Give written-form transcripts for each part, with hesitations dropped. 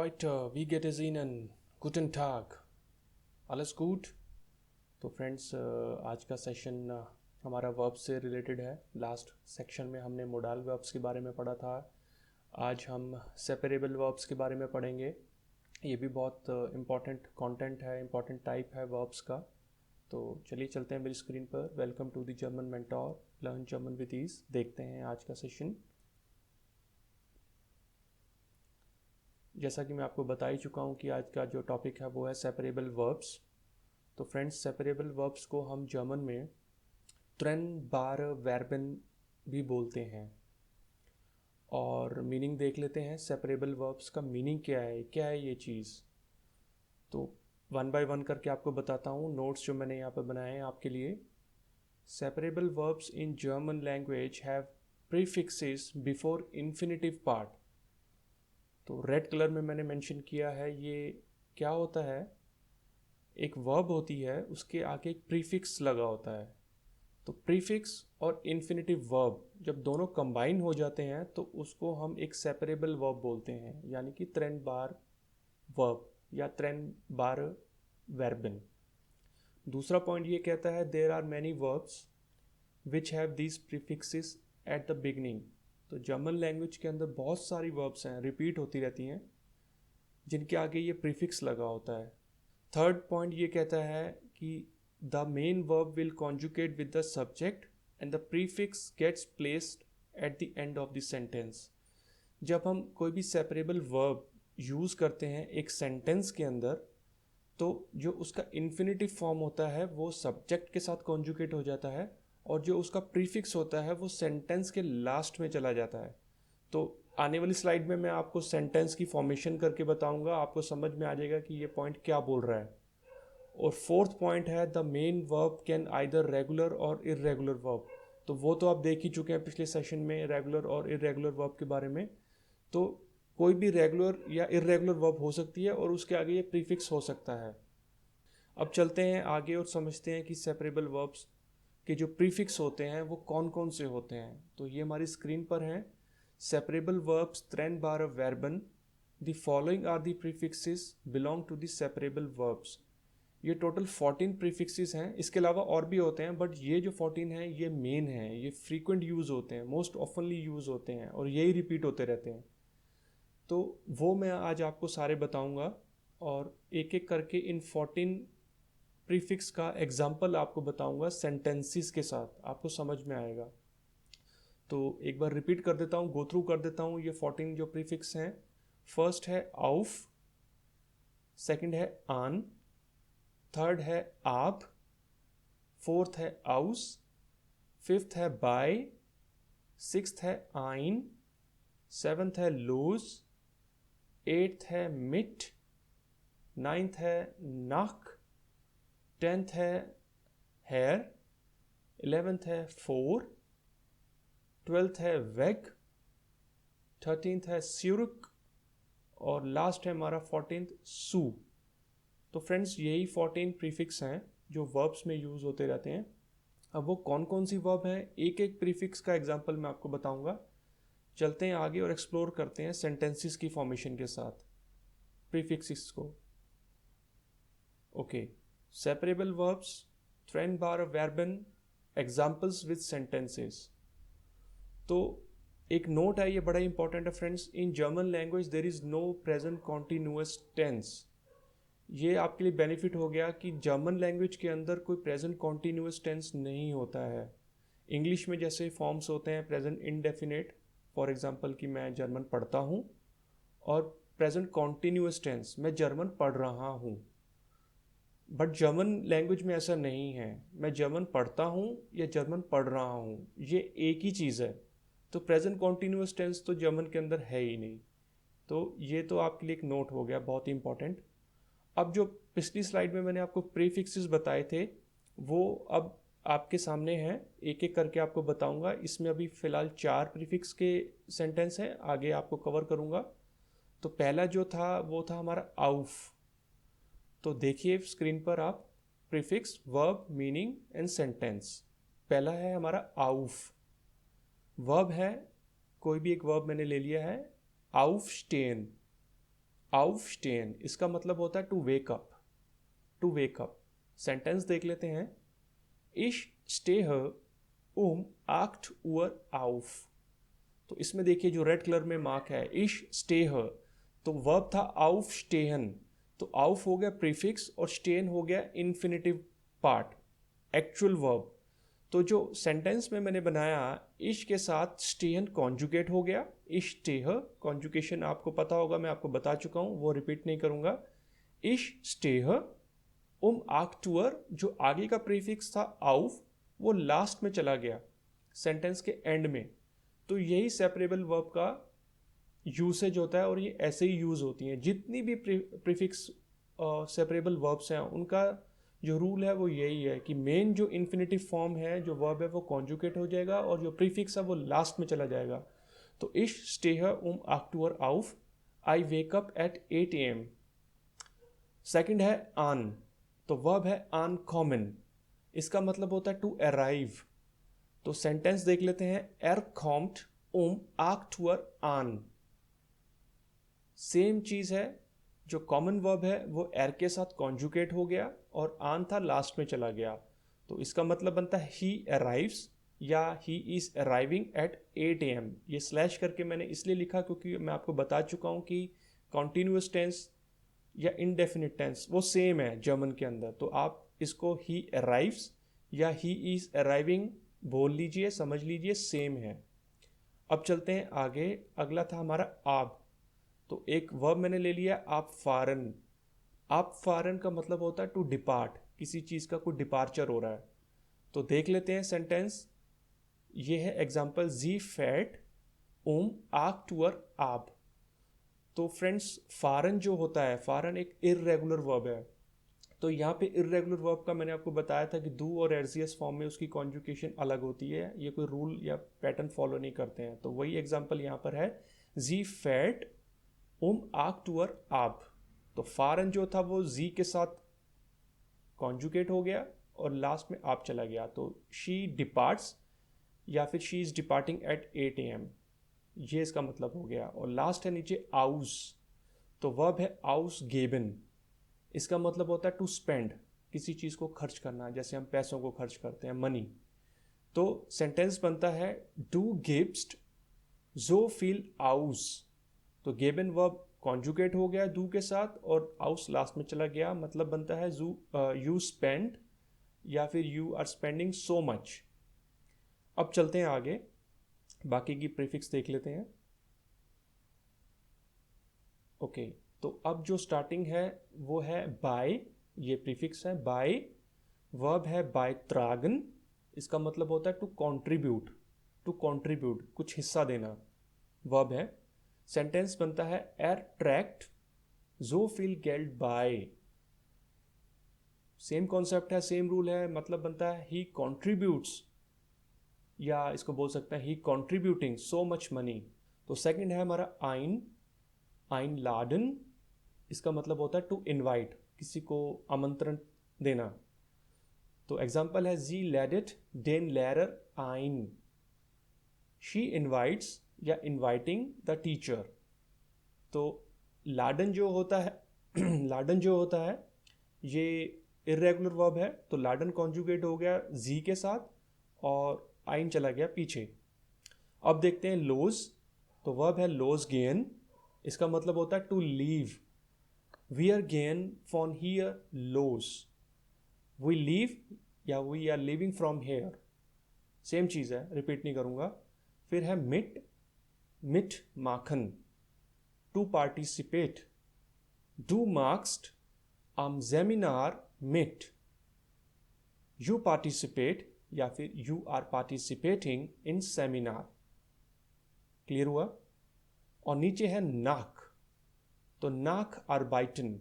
Heute, wie geht es Ihnen? Guten Tag. Alles gut? तो friends आज का session हमारा वर्ब से रिलेटेड है। लास्ट सेक्शन में हमने मोडाल वर्ब्स के बारे में पढ़ा था। आज हम सेपरेबल वर्ब्स के बारे में पढ़ेंगे। ये भी बहुत इम्पॉर्टेंट कंटेंट है, इम्पॉर्टेंट टाइप है वर्ब्स का। तो चलिए चलते हैं मेरी स्क्रीन पर। Welcome to the German mentor, learn German with ease. देखते हैं आज का सेशन। जैसा कि मैं आपको बता ही चुका हूँ कि आज का जो टॉपिक है वो है सेपरेबल वर्ब्स। तो फ्रेंड्स, सेपरेबल वर्ब्स को हम जर्मन में ट्रेनबारे वर्बेन भी बोलते हैं। और मीनिंग देख लेते हैं। सेपरेबल वर्ब्स का मीनिंग क्या है ये चीज़। तो वन बाय वन करके आपको बताता हूँ। नोट्स जो मैंने यहाँ पर बनाए हैं आपके लिए। Separable verbs in German language have prefixes before infinitive part. तो रेड कलर में मैंने मेंशन किया है। ये क्या होता है, एक वर्ब होती है, उसके आगे एक प्रीफिक्स लगा होता है। तो प्रीफिक्स और इन्फिनिटिव वर्ब जब दोनों कंबाइन हो जाते हैं तो उसको हम एक सेपरेबल वर्ब बोलते हैं, यानी कि ट्रेनबार वर्ब या ट्रेनबार वर्बन। दूसरा पॉइंट ये कहता है there are many verbs which have these prefixes at the beginning. तो जर्मन लैंग्वेज के अंदर बहुत सारी वर्ब्स हैं, रिपीट होती रहती हैं, जिनके आगे ये प्रीफिक्स लगा होता है। थर्ड पॉइंट ये कहता है कि the main verb will conjugate with the subject and the prefix gets placed at the end of the sentence. जब हम कोई भी सेपरेबल वर्ब यूज़ करते हैं एक सेंटेंस के अंदर, तो जो उसका इन्फिनिटिव फॉर्म होता है वो सब्जेक्ट के साथ कॉन्जुगेट हो जाता है, और जो उसका प्रीफिक्स होता है वो सेंटेंस के लास्ट में चला जाता है। तो आने वाली स्लाइड में मैं आपको सेंटेंस की फॉर्मेशन करके बताऊंगा, आपको समझ में आ जाएगा कि ये पॉइंट क्या बोल रहा है। और फोर्थ पॉइंट है the main verb can either regular और इरेगुलर वर्ब। तो वो तो आप देख ही चुके हैं पिछले सेशन में रेगुलर और इरेगुलर वर्ब के बारे में। तो कोई भी रेगुलर या इरेगुलर वर्ब हो सकती है और उसके आगे ये प्रीफिक्स हो सकता है। अब चलते हैं आगे और समझते हैं कि सेपरेबल वर्ब्स के जो प्रीफिक्स होते हैं वो कौन कौन से होते हैं। तो ये हमारी स्क्रीन पर हैं। सेपरेबल वर्ब्स ट्रेनबारे वर्बन, the following are the prefixes belong to the separable verbs. ये टोटल 14 प्रीफिक्सेस हैं। इसके अलावा और भी होते हैं, बट ये जो 14 हैं ये मेन हैं, ये फ्रीक्वेंट यूज़ होते हैं, मोस्ट ऑफनली यूज़ होते हैं और यही रिपीट होते रहते हैं। तो वो मैं आज आपको सारे बताऊंगा और एक एक करके इन 14 प्रीफिक्स का एग्जाम्पल आपको बताऊंगा सेंटेंसेस के साथ, आपको समझ में आएगा। तो एक बार रिपीट कर देता हूँ, गो थ्रू कर देता हूँ ये 14 जो प्रीफिक्स हैं। फर्स्ट है आउफ, सेकंड है आन, थर्ड है आप, फोर्थ है आउस, फिफ्थ है बाय, सिक्स्थ है आइन, सेवन्थ है लूज, एट्थ है मिट, नाइन्थ है नाक, टेंथ है हेयर, 11th है फोर, 12th है वेग, 13th है स्यूरुक, और लास्ट है हमारा 14th सू। तो फ्रेंड्स यही 14 प्रीफिक्स हैं जो वर्ब्स में यूज़ होते रहते हैं। अब वो कौन कौन सी वर्ब हैं, एक एक प्रीफिक्स का एग्जांपल मैं आपको बताऊंगा। चलते हैं आगे और एक्सप्लोर करते हैं सेंटेंसेस की फॉर्मेशन के साथ प्रीफिक्सेस को। ओके, सेपरेबल वर्ब्स, ट्रेनबारे वर्बन, एग्जाम्पल्स विद सेंटेंसेस। तो एक नोट है, ये बड़ा इंपॉर्टेंट है friends. In German language there is no present continuous tense. ये आपके लिए बेनिफिट हो गया कि जर्मन लैंग्वेज के अंदर कोई प्रेजेंट कॉन्टिन्यूअस टेंस नहीं होता है। इंग्लिश में जैसे फॉर्म्स होते हैं प्रेजेंट इंडेफिनेट, फॉर एग्जांपल कि मैं जर्मन पढ़ता हूँ, और प्रेजेंट कॉन्टिन्यूअस टेंस मैं जर्मन पढ़ रहा हूँ। बट जर्मन लैंग्वेज में ऐसा नहीं है, मैं जर्मन पढ़ता हूँ या जर्मन पढ़ रहा हूँ, ये एक ही चीज़ है। तो प्रेजेंट कॉन्टिन्यूअस टेंस तो जर्मन के अंदर है ही नहीं। तो ये तो आपके लिए एक नोट हो गया, बहुत ही इंपॉर्टेंट। अब जो पिछली स्लाइड में मैंने आपको प्रीफिक्सेस बताए थे वो अब आपके सामने हैं, एक एक करके आपको बताऊंगा। इसमें अभी फ़िलहाल 4 प्रीफिक्स के सेंटेंस हैं, आगे आपको कवर करूंगा। तो पहला जो था वो था हमारा आउफ। तो देखिए स्क्रीन पर आप, prefix, verb, meaning and sentence. पहला है हमारा आउफ। वर्ब है, कोई भी एक वर्ब मैंने ले लिया है, आउफ स्टेन। aufstehen, इसका मतलब होता है to wake up, to wake up. Sentence देख लेते हैं। Ich stehe 8 Uhr auf। तो इसमें देखिए जो रेड कलर में मार्क है, Ich stehe, तो वर्ब था aufstehen, तो auf हो गया प्रीफिक्स और stehen हो गया इन्फिनिटिव पार्ट, एक्चुअल वर्ब। तो जो सेंटेंस में मैंने बनाया, इश के साथ स्टेहन कॉन्जुगेट हो गया। इश स्टेह कॉन्जुगेशन आपको पता होगा, मैं आपको बता चुका हूँ, वो रिपीट नहीं करूँगा। इश स्टेह आक्टुअर, जो आगे का प्रीफिक्स था आउफ, वो लास्ट में चला गया सेंटेंस के एंड में। तो यही सेपरेबल वर्ब का यूसेज होता है और ये ऐसे ही यूज़ होती हैं। जितनी भी प्रीफिक्स सेपरेबल वर्ब्स हैं उनका जो रूल है वो यही है कि मेन जो इन्फिनेटिव फॉर्म है, जो वर्ब है, वो कॉन्जुगेट हो जाएगा और जो प्रीफिक्स है वो लास्ट में चला जाएगा। तो इश स्टेह आक्टुअर आउफ, I wake up at 8 AM। Second है आन, तो वर्ब है आन कॉमन, इसका मतलब होता है टू अराइव। तो सेंटेंस देख लेते हैं। एर कॉम्ट आक्टुअर आन, सेम चीज है, जो कॉमन वर्ब है वो एर के साथ कॉन्जुगेट हो गया और आन था लास्ट में चला गया। तो इसका मतलब बनता है ही अराइव्स या he is arriving at 8 AM। ये स्लैश करके मैंने इसलिए लिखा क्योंकि मैं आपको बता चुका हूँ कि कॉन्टिन्यूस टेंस या इनडेफिनिट टेंस वो सेम है जर्मन के अंदर। तो आप इसको ही अराइव्स या ही इज अराइविंग बोल लीजिए, समझ लीजिए, सेम है। अब चलते हैं आगे। अगला था हमारा आब। तो एक वर्ब मैंने ले लिया आप फारन। आप फारन का मतलब होता है टू डिपार्ट, किसी चीज़ का कोई डिपार्चर हो रहा है। तो देख लेते हैं सेंटेंस। ये है एग्जांपल, जी फैट आक्टुअर आब। तो फ्रेंड्स फारन जो होता है, फारन एक इर्रेगुलर वर्ब है। तो यहाँ पे इर्रेगुलर वर्ब का मैंने आपको बताया था कि डू और एर्जियस फॉर्म में उसकी कॉन्जुगेशन अलग होती है, ये कोई रूल या पैटर्न फॉलो नहीं करते हैं। तो वही एग्जांपल यहाँ पर है, जी फैट आक्टुअर आब। तो फारन जो था वो जी के साथ कॉन्जुगेट हो गया और लास्ट में आप चला गया। तो शी डिपार्ट्स या फिर she is departing at 8 AM, ये इसका मतलब हो गया। और लास्ट है नीचे आउस। तो वर्ब है आउस गेबन, इसका मतलब होता है टू स्पेंड, किसी चीज़ को खर्च करना, जैसे हम पैसों को खर्च करते हैं, मनी। तो सेंटेंस बनता है डू गिब्स्ट जो फील आउस। तो गेबन वर्ब कॉन्जुगेट हो गया डू के साथ और आउस लास्ट में चला गया, मतलब बनता है यू स्पेंड या फिर you are spending so much. अब चलते हैं आगे, बाकी की प्रीफिक्स देख लेते हैं। ओके, तो अब जो स्टार्टिंग है वो है बाय, ये प्रीफिक्स है बाय। वर्ब है बाय त्रागन, इसका मतलब होता है टू कंट्रीब्यूट, टू कंट्रीब्यूट कुछ हिस्सा देना, वर्ब है। सेंटेंस बनता है एर ट्रैक्ट जो फील गेल्ड बाय। सेम कॉन्सेप्ट है, सेम रूल है, मतलब बनता है ही कंट्रीब्यूट्स, या इसको बोल सकते हैं ही कंट्रीब्यूटिंग सो मच मनी। तो सेकंड है हमारा आइन, आइन लाडन, इसका मतलब होता है टू इनवाइट, किसी को आमंत्रण देना। तो एग्जांपल है जी लेडिट डेन लेरर आइन, शी इनवाइट्स या इनवाइटिंग द टीचर। तो लाडन जो होता है लाडन जो होता है ये इरेगुलर वर्ब है, तो लाडन कॉन्जुगेट हो गया जी के साथ और आइन चला गया पीछे। अब देखते हैं लोज। तो वर्ब है लोज गेन, इसका मतलब होता है टू लीव। वी आर गेन फ्रॉम हियर लोज, वी लीव या we are living from here, same चीज़ है, रिपीट नहीं करूँगा। फिर है मिट, मिट माखन, टू पार्टिसिपेट, डू मार्क्स्ट आम सेमिनार मिट, यू पार्टिसिपेट या फिर you are participating in seminar. Clear हुआ? और नीचे है नाक। तो नाक आर्बाइटन,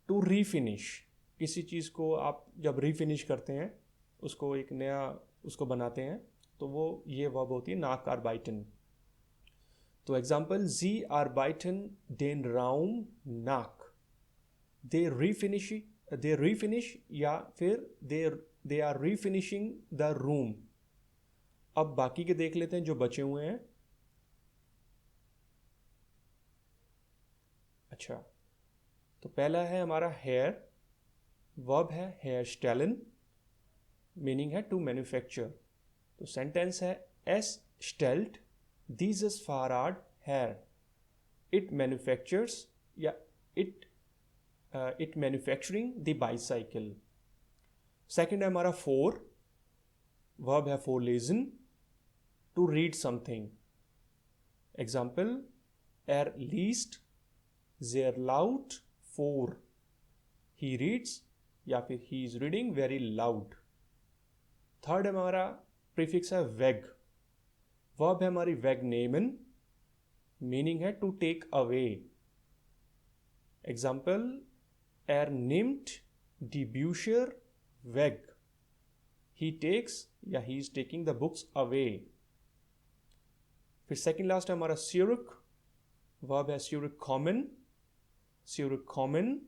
टू रीफिनिश, किसी चीज़ को आप जब रीफिनिश करते हैं, उसको एक नया उसको बनाते हैं, तो वो ये वर्ब होती है नाक आर्बाइटन। तो एग्जाम्पल, जी आर्बाइटन डेन राउम नाक, दे रीफिनिश या फिर they are refinishing the room. अब बाकी के देख लेते हैं जो बचे हुए हैं। अच्छा, तो पहला है हमारा हेयर, वर्ब है हेयर स्टेलन, मीनिंग है टू मैन्युफैक्चर। तो सेंटेंस है एस स्टेल्ट दीज फाराड हेयर, इट मैन्युफैक्चर्स या it it manufacturing the bicycle. Second है हमारा फोर, वर्ब है फोर लेजन, टू रीड समथिंग। एग्जाम्पल एर लीस्ट देयर लाउड फोर, ही रीड्स या फिर he is reading very loud. Third हमारा प्रीफिक्स है वेग, वर्ब है हमारी वेग नेमन, मीनिंग है टू टेक अवे। एग्जाम्पल एर निम्ट डी ब्यूशर वेग, ही टेक्स या he is taking the books away. फिर सेकेंड लास्ट है हमारा स्यूरिक, वर्ब है स्यूरिक कॉमन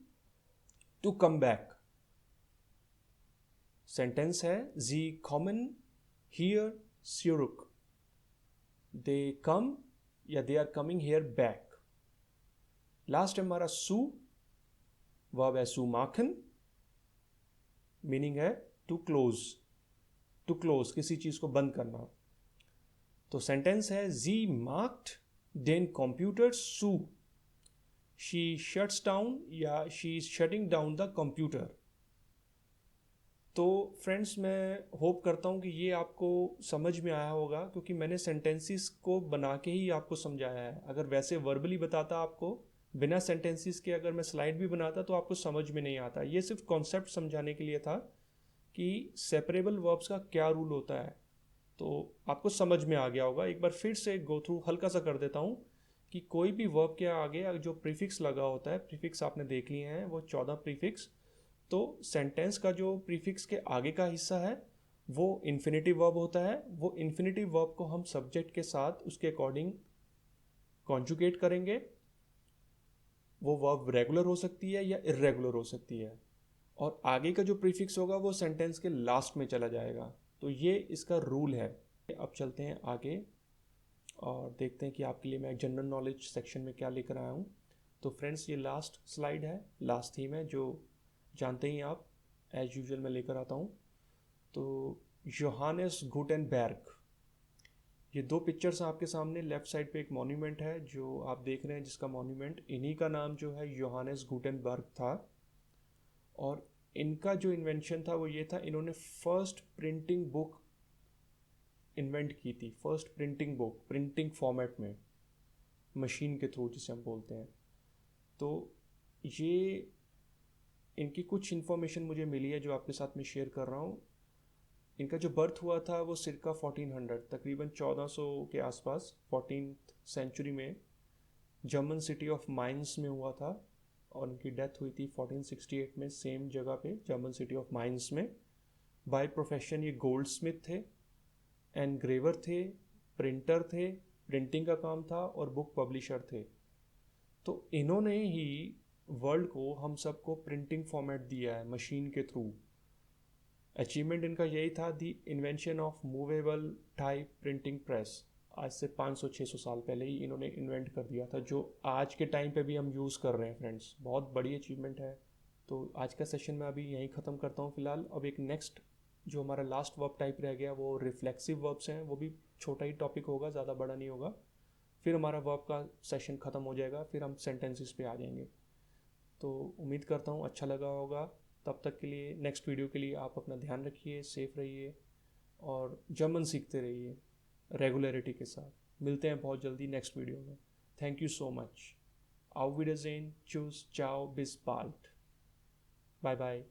टू कम बैक। सेंटेंस है जी कॉमन हियर स्यूरिक, दे कम या they are coming here back. Last है हमारा सू, वर्ब है सू माखन, मीनिंग है टू क्लोज, किसी चीज को बंद करना। तो सेंटेंस है जी मार्क्ड देन कंप्यूटर सू, शी शट्स डाउन या she is shutting down the computer. तो फ्रेंड्स मैं होप करता हूँ कि ये आपको समझ में आया होगा, क्योंकि मैंने सेंटेंसेस को बना के ही आपको समझाया है। अगर वैसे वर्बली बताता आपको बिना सेंटेंसेस के, अगर मैं स्लाइड भी बनाता तो आपको समझ में नहीं आता। ये सिर्फ कॉन्सेप्ट समझाने के लिए था कि सेपरेबल वर्ब्स का क्या रूल होता है, तो आपको समझ में आ गया होगा। एक बार फिर से गो थ्रू हल्का सा कर देता हूँ कि कोई भी वर्ब के आगे जो प्रीफिक्स लगा होता है, प्रीफिक्स आपने देख लिए हैं वो 14 प्रीफिक्स। तो सेंटेंस का जो प्रीफिक्स के आगे का हिस्सा है वो इन्फिनेटिव वर्ब होता है। वो इन्फिनेटिव वर्ब को हम सब्जेक्ट के साथ उसके अकॉर्डिंग कॉन्जुगेट करेंगे। वो वर्ब रेगुलर हो सकती है या इर्रेगुलर हो सकती है, और आगे का जो प्रीफिक्स होगा वो सेंटेंस के लास्ट में चला जाएगा। तो ये इसका रूल है। अब चलते हैं आगे और देखते हैं कि आपके लिए मैं जनरल नॉलेज सेक्शन में क्या लेकर आया हूँ। तो फ्रेंड्स ये लास्ट स्लाइड है, लास्ट थीम है, जो जानते ही आप एज यूजुअल मैं लेकर आता हूँ। तो जोहानेस गुटेनबर्ग, ये दो पिक्चर्स आपके सामने। लेफ्ट साइड पे एक मॉन्यूमेंट है जो आप देख रहे हैं, जिसका मॉन्यूमेंट इन्हीं का नाम जो है जोहानेस गुटेनबर्ग था। और इनका जो इन्वेंशन था वो ये था, इन्होंने फर्स्ट प्रिंटिंग बुक इन्वेंट की थी। First printing book printing format में, मशीन के थ्रू जिसे हम बोलते हैं। तो ये इनकी कुछ इन्फॉर्मेशन मुझे मिली है जो आपके साथ में शेयर कर रहा हूँ। इनका जो बर्थ हुआ था वो circa 1400, तकरीबन 1400 के आसपास, 14th सेंचुरी में जर्मन सिटी ऑफ माइंस में हुआ था। और उनकी डेथ हुई थी 1468 में सेम जगह पे, जर्मन सिटी ऑफ माइंस में। बाय प्रोफेशन ये गोल्ड स्मिथ थे, एनग्रेवर थे, प्रिंटर थे, प्रिंटिंग का काम था, और बुक पब्लिशर थे। तो इन्होंने ही वर्ल्ड को, हम सबको प्रिंटिंग फॉर्मेट दिया है मशीन के थ्रू। अचीवमेंट इनका यही था, the invention of movable type printing press. आज से 500-600 साल पहले ही इन्होंने इन्वेंट कर दिया था, जो आज के टाइम पे भी हम यूज़ कर रहे हैं फ्रेंड्स। बहुत बड़ी अचीवमेंट है। तो आज का सेशन मैं अभी यहीं ख़त्म करता हूँ फ़िलहाल। अब एक नेक्स्ट जो हमारा लास्ट वर्ब टाइप रह गया वो रिफ्लेक्सिव वर्ब्स हैं। वो भी छोटा ही टॉपिक होगा, ज़्यादा बड़ा नहीं होगा। फिर हमारा वर्ब का सेशन ख़त्म हो जाएगा, फिर हम सेंटेंसेस पे आ जाएंगे। तो उम्मीद करता हूँ अच्छा लगा होगा। तब तक के लिए, नेक्स्ट वीडियो के लिए आप अपना ध्यान रखिए, सेफ रहिए और जर्मन सीखते रहिए रेगुलरिटी के साथ। मिलते हैं बहुत जल्दी नेक्स्ट वीडियो में। Thank you so much. Auf Wiedersehen, tschüss, ciao, bis bald. Bye bye.